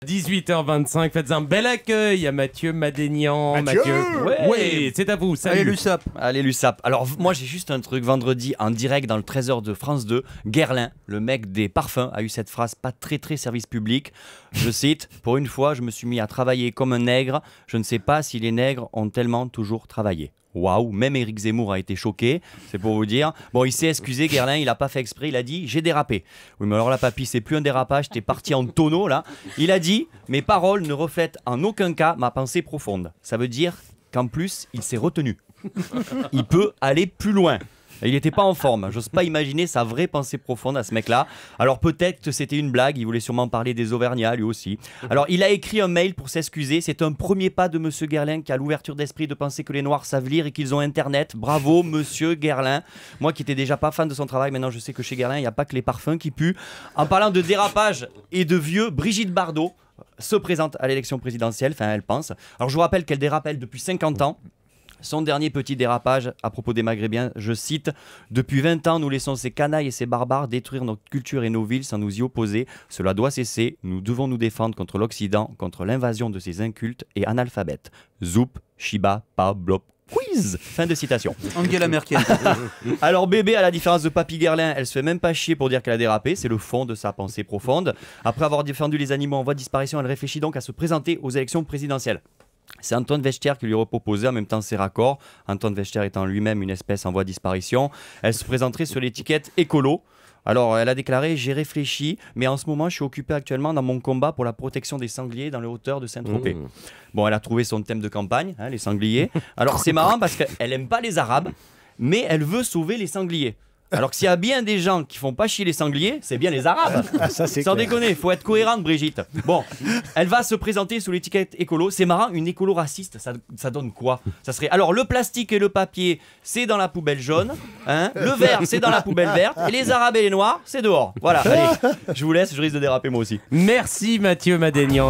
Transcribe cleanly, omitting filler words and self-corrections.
18h25, faites un bel accueil à Mathieu Madénian. Mathieu ouais, c'est à vous, salut. Allez l'USAP. Allez l'USAP. Alors moi j'ai juste un truc, vendredi en direct dans le 13h de France 2, Guerlain, le mec des parfums, a eu cette phrase pas très service public. Je cite, pour une fois je me suis mis à travailler comme un nègre, je ne sais pas si les nègres ont tellement toujours travaillé. Waouh, même Éric Zemmour a été choqué, c'est pour vous dire. Bon, il s'est excusé, Guerlain, il a pas fait exprès, il a dit « j'ai dérapé ». Oui, mais alors là, papy, c'est plus un dérapage, t'es parti en tonneau, là. Il a dit « mes paroles ne reflètent en aucun cas ma pensée profonde ». Ça veut dire qu'en plus, il s'est retenu. Il peut aller plus loin. Il n'était pas en forme, j'ose pas imaginer sa vraie pensée profonde à ce mec-là. Alors peut-être que c'était une blague, il voulait sûrement parler des Auvergnats lui aussi. Alors il a écrit un mail pour s'excuser, c'est un premier pas de Monsieur Guerlain qui a l'ouverture d'esprit de penser que les Noirs savent lire et qu'ils ont Internet. Bravo Monsieur Guerlain. Moi qui étais déjà pas fan de son travail, maintenant je sais que chez Guerlain il n'y a pas que les parfums qui puent. En parlant de dérapage et de vieux, Brigitte Bardot se présente à l'élection présidentielle, enfin elle pense. Alors je vous rappelle qu'elle dérape depuis 50 ans. Son dernier petit dérapage à propos des Maghrébins, je cite « Depuis 20 ans, nous laissons ces canailles et ces barbares détruire notre culture et nos villes sans nous y opposer. Cela doit cesser. Nous devons nous défendre contre l'Occident, contre l'invasion de ces incultes et analphabètes. Zoup, Shiba, Pablo, quiz !» Fin de citation. Angela Merkel. Alors bébé, à la différence de Papy Guerlain, elle se fait même pas chier pour dire qu'elle a dérapé, c'est le fond de sa pensée profonde. Après avoir défendu les animaux en voie de disparition, elle réfléchit donc à se présenter aux élections présidentielles. C'est Antoine Wechter qui lui reproposait, en même temps c'est raccord. Antoine Wechter étant lui-même une espèce en voie de disparition. Elle se présenterait sur l'étiquette écolo. Alors elle a déclaré « J'ai réfléchi, mais en ce moment je suis occupé actuellement dans mon combat pour la protection des sangliers dans les hauteurs de Saint-Tropez. » Bon, elle a trouvé son thème de campagne, hein, les sangliers. Alors c'est marrant parce qu'elle aime pas les Arabes, mais elle veut sauver les sangliers. Alors que s'il y a bien des gens qui font pas chier les sangliers, c'est bien les Arabes. Ça, c'est Sans clair. déconner, il faut être cohérente, Brigitte. Bon, elle va se présenter sous l'étiquette écolo. C'est marrant, une écolo raciste, ça donne quoi? Ça serait alors le plastique et le papier, c'est dans la poubelle jaune. Hein, le verre, c'est dans la poubelle verte. Et les Arabes et les Noirs, c'est dehors. Voilà, allez, je vous laisse, je risque de déraper moi aussi. Merci Mathieu Madénian.